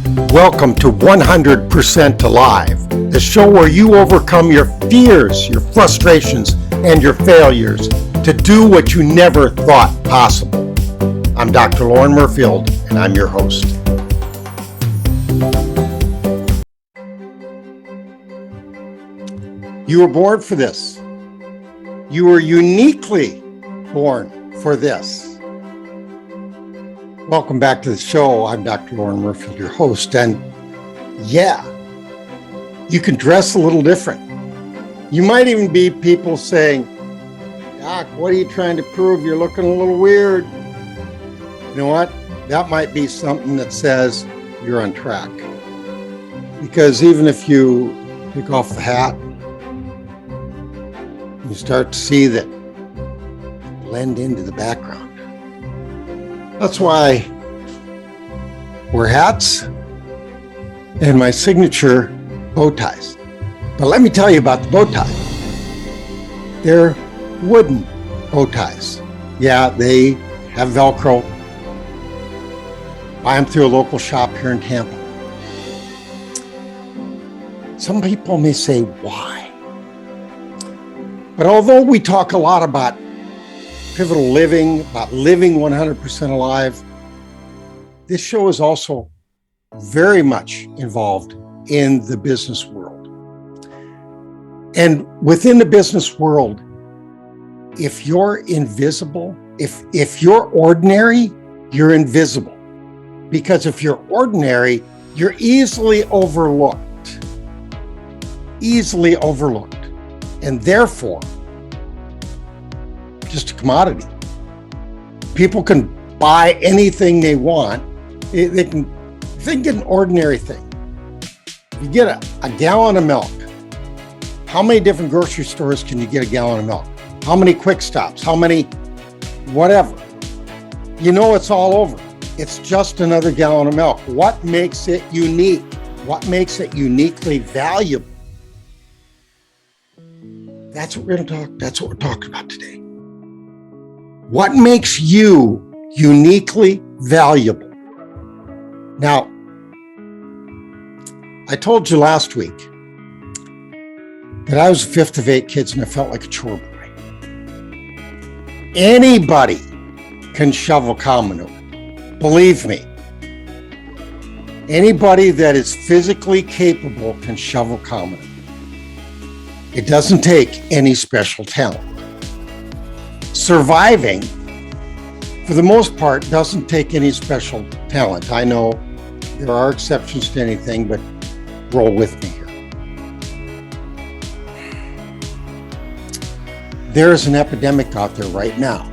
Welcome to 100% Alive, the show where you overcome your fears, your frustrations, and your failures to do what you never thought possible. I'm Dr. Lauren Murfield, and I'm your host. You were born for this. You were uniquely born for this. Welcome back to the show. I'm Dr. Lauren Murfield, your host. And yeah, you can dress a little different. You might even be people saying, Doc, what are you trying to prove? You're looking a little weird. You know what? That might be something that says you're on track. Because even if you take off the hat, you start to see that blend into the background. That's why I wear hats and my signature bow ties. But let me tell you about the bow tie. They're wooden bow ties. Yeah, they have Velcro. Buy them through a local shop here in Tampa. Some people may say, why? But although we talk a lot about pivotal living, about living 100% alive, this show is also very much involved in the business world. And within the business world, if you're invisible, if you're ordinary, you're invisible. Because if you're ordinary, you're easily overlooked. And therefore, just a commodity. People can buy anything they want. They can get an ordinary thing. You get a gallon of milk. How many different grocery stores can you get a gallon of milk? How many quick stops? How many whatever? You know it's all over. It's just another gallon of milk. What makes it unique? What makes it uniquely valuable? That's what we're talking about today. What makes you uniquely valuable? Now, I told you last week that I was the fifth of 8 kids and I felt like a chore boy. Anybody can shovel cow manure. Believe me. Anybody that is physically capable can shovel cow manure. It doesn't take any special talent. Surviving, for the most part, doesn't take any special talent. I know there are exceptions to anything, but roll with me here. There is an epidemic out there right now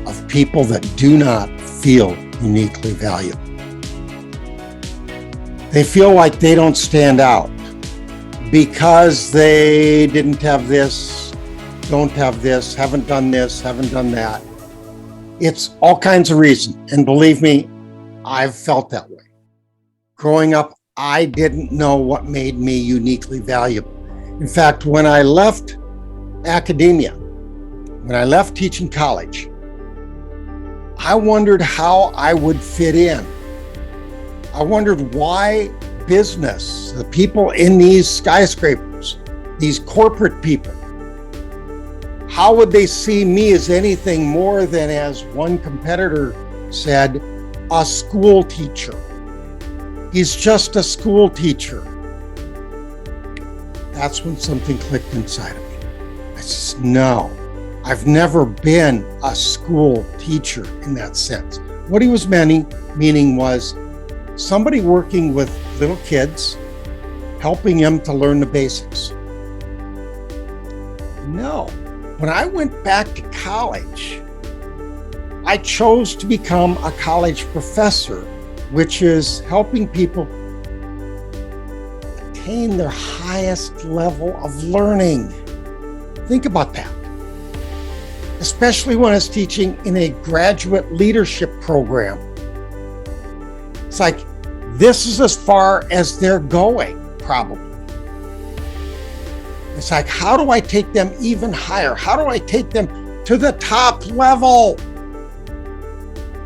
of people that do not feel uniquely valuable. They feel like they don't stand out because they didn't have this, don't have this, haven't done this, haven't done that. It's all kinds of reasons. And believe me, I've felt that way. Growing up, I didn't know what made me uniquely valuable. In fact, when I left academia, when I left teaching college, I wondered how I would fit in. I wondered why business, the people in these skyscrapers, these corporate people, how would they see me as anything more than, as one competitor said, a school teacher? He's just a school teacher. That's when something clicked inside of me. I said, no, I've never been a school teacher in that sense. What he was meaning was somebody working with little kids, helping them to learn the basics. No. When I went back to college, I chose to become a college professor, which is helping people attain their highest level of learning. Think about that. Especially when I was teaching in a graduate leadership program. It's like, this is as far as they're going, probably. It's like, how do I take them even higher? How do I take them to the top level?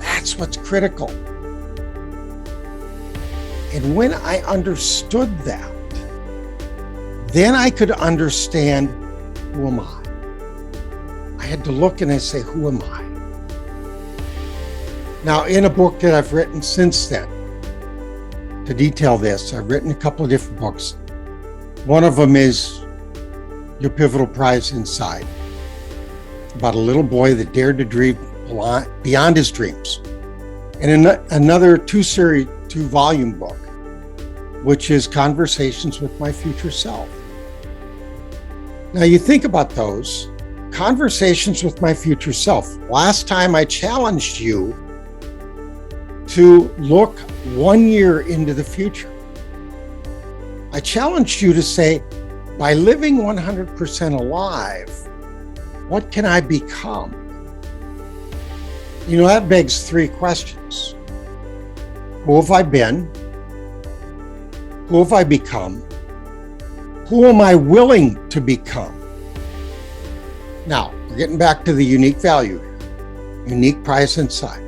That's what's critical. And when I understood that, then I could understand, who am I? I had to look and I say, who am I? Now, in a book that I've written since then, to detail this, I've written a couple of different books. One of them is Your Pivotal Prize Inside, about a little boy that dared to dream beyond his dreams. And another two-volume book, which is Conversations with My Future Self. Now you think about those, Conversations with My Future Self. Last time I challenged you to look 1 year into the future. I challenged you to say, by living 100% alive, what can I become? You know, that begs three questions. Who have I been? Who have I become? Who am I willing to become? Now, we're getting back to the unique value here. Unique prize inside.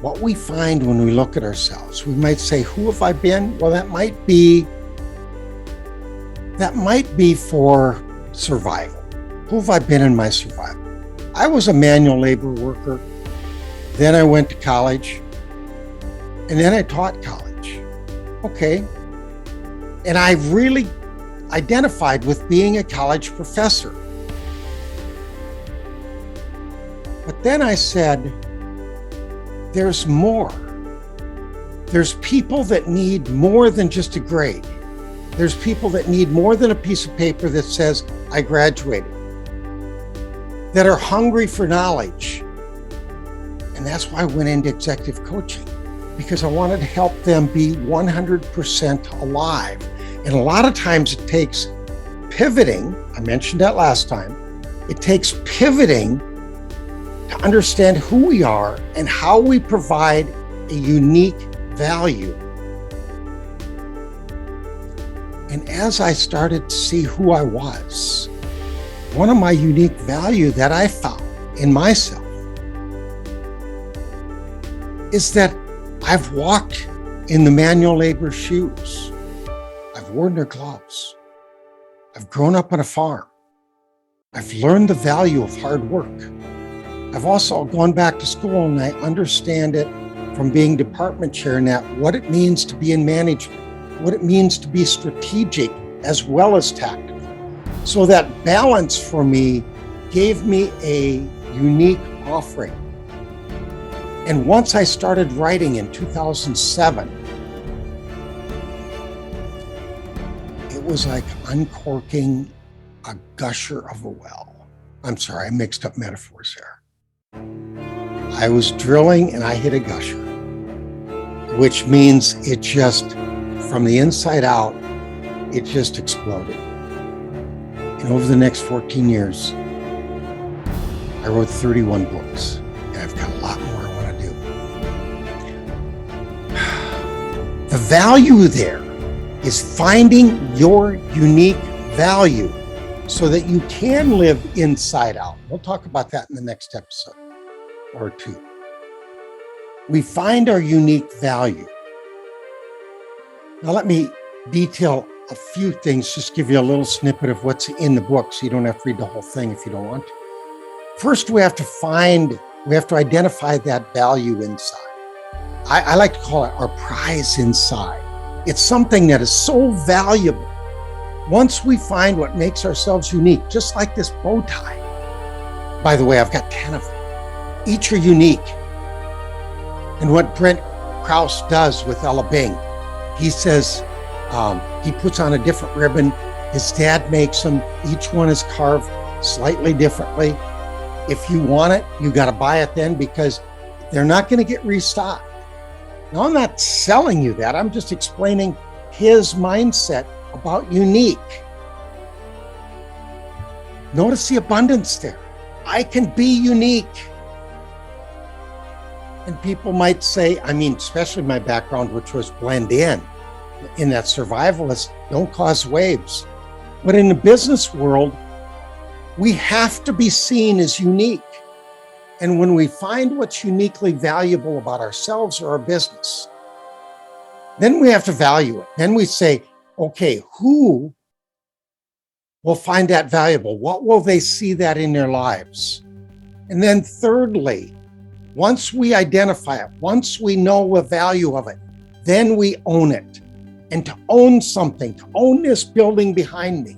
What we find when we look at ourselves, we might say, who have I been? Well, that might be for survival. Who have I been in my survival? I was a manual labor worker. Then I went to college. And then I taught college. Okay. And I really identified with being a college professor. But then I said, there's more. There's people that need more than just a grade. There's people that need more than a piece of paper that says, I graduated, that are hungry for knowledge. And that's why I went into executive coaching, because I wanted to help them be 100% alive. And a lot of times it takes pivoting. I mentioned that last time. It takes pivoting to understand who we are and how we provide a unique value. And as I started to see who I was, one of my unique value that I found in myself is that I've walked in the manual labor shoes. I've worn their gloves. I've grown up on a farm. I've learned the value of hard work. I've also gone back to school and I understand it from being department chair in that what it means to be in management, what it means to be strategic as well as tactical. So that balance for me gave me a unique offering. And once I started writing in 2007, it was like uncorking a gusher of a well. I'm sorry, I mixed up metaphors there. I was drilling and I hit a gusher, which means it just, from the inside out, it just exploded. And over the next 14 years, I wrote 31 books, and I've got a lot more I want to do. The value there is finding your unique value so that you can live inside out. We'll talk about that in the next episode or two. We find our unique value. Now let me detail a few things, just give you a little snippet of what's in the book so you don't have to read the whole thing if you don't want to. First, we have to identify that value inside. I like to call it our prize inside. It's something that is so valuable. Once we find what makes ourselves unique, just like this bow tie. By the way, I've got 10 of them. Each are unique. And what Brent Krause does with Ella Bing, he says, he puts on a different ribbon. His dad makes them. Each one is carved slightly differently. If you want it, you got to buy it then because they're not going to get restocked. Now, I'm not selling you that. I'm just explaining his mindset about unique. Notice the abundance there. I can be unique. And people might say, especially my background, which was blend in that survivalist, don't cause waves. But in the business world, we have to be seen as unique. And when we find what's uniquely valuable about ourselves or our business, then we have to value it. Then we say, okay, who will find that valuable? What will they see that in their lives? And then thirdly, once we identify it, once we know the value of it, then we own it. And to own something, to own this building behind me,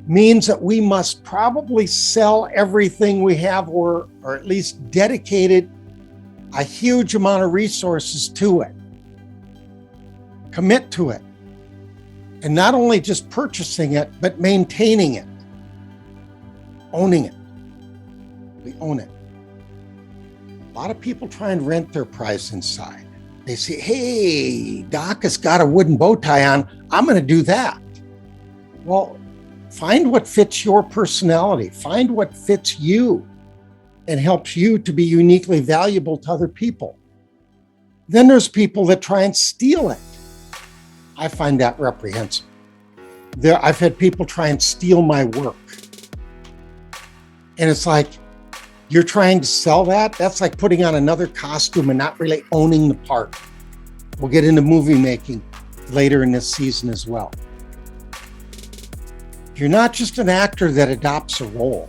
means that we must probably sell everything we have or at least dedicated a huge amount of resources to it. Commit to it. And not only just purchasing it, but maintaining it. Owning it. We own it. A lot of people try and rent their prize inside. They say, hey, Doc has got a wooden bow tie on. I'm going to do that. Well, find what fits your personality. Find what fits you and helps you to be uniquely valuable to other people. Then there's people that try and steal it. I find that reprehensible. I've had people try and steal my work. And it's like, you're trying to sell that? That's like putting on another costume and not really owning the part. We'll get into movie making later in this season as well. You're not just an actor that adopts a role.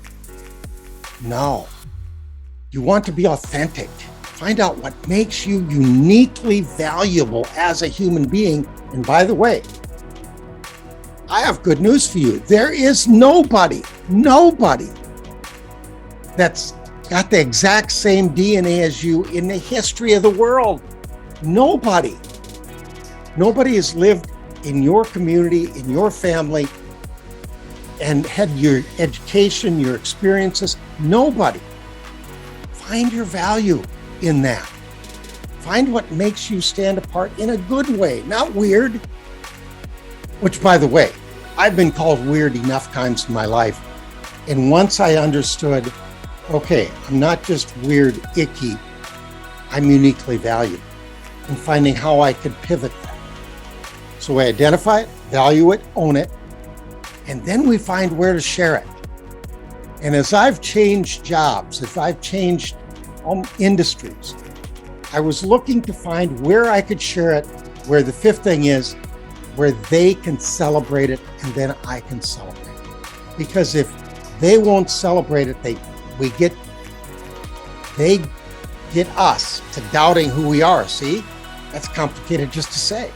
No. You want to be authentic. Find out what makes you uniquely valuable as a human being. And by the way, I have good news for you. There is nobody that's got the exact same DNA as you in the history of the world. Nobody has lived in your community, in your family, and had your education, your experiences. Nobody. Find your value in that. Find what makes you stand apart in a good way, not weird. Which, by the way, I've been called weird enough times in my life. And once I understood, okay, I'm not just weird, icky, I'm uniquely valued. And finding how I could pivot that. So we identify it, value it, own it, and then we find where to share it. And as I've changed jobs, as I've changed industries, I was looking to find where I could share it, where the fifth thing is, where they can celebrate it and then I can celebrate it. Because if they won't celebrate it, they get us to doubting who we are. See, that's complicated just to say.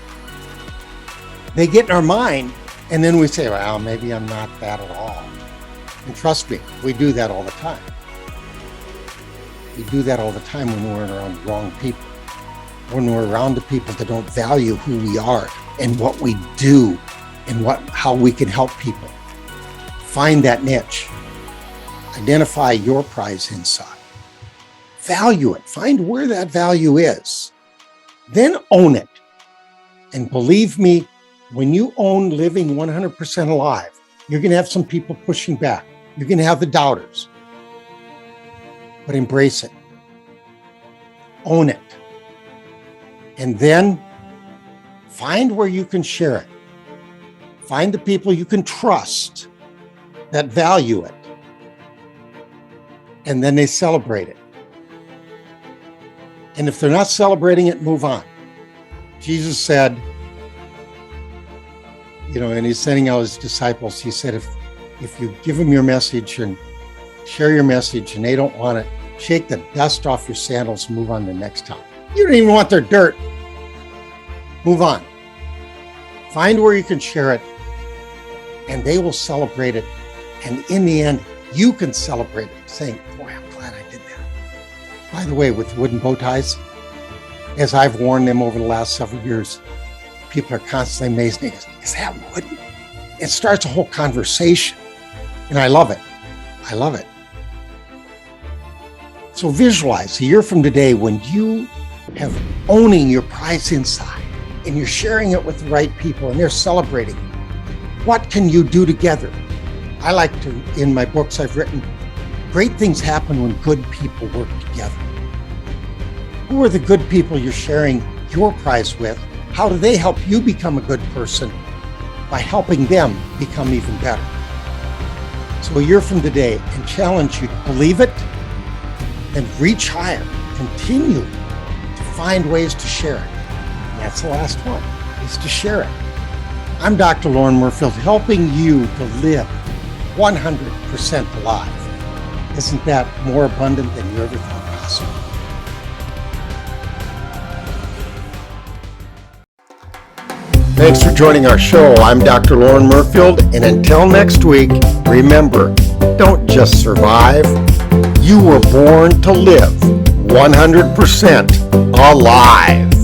They get in our mind and then we say, well, maybe I'm not that at all. And trust me, we do that all the time. We do that all the time when we're around the wrong people. When we're around the people that don't value who we are and what we do and how we can help people. Find that niche. Identify your prize inside. Value it. Find where that value is. Then own it. And believe me, when you own living 100% alive, you're going to have some people pushing back. You're going to have the doubters. But embrace it. Own it. And then find where you can share it. Find the people you can trust that value it. And then they celebrate it. And if they're not celebrating it, move on. Jesus said, and he's sending out his disciples, he said, if you give them your message and share your message and they don't want it, shake the dust off your sandals and move on to the next time. You don't even want their dirt. Move on. Find where you can share it and they will celebrate it. And in the end, you can celebrate it saying, boy, I'm glad I did that. By the way, with wooden bow ties, as I've worn them over the last several years, people are constantly amazed. They go, is that wooden? It starts a whole conversation. And I love it. I love it. So visualize a year from today when you have owning your prize inside and you're sharing it with the right people and they're celebrating. What can you do together? I like to, in my books I've written, great things happen when good people work together. Who are the good people you're sharing your prize with? How do they help you become a good person by helping them become even better? So a year from today, and challenge you to believe it, then reach higher. Continue to find ways to share it. And that's the last one, is to share it. I'm Dr. Lauren Murfield, helping you to live 100% alive. Isn't that more abundant than you ever thought possible? Thanks for joining our show. I'm Dr. Lauren Murfield, and until next week, remember, don't just survive. You were born to live 100% alive.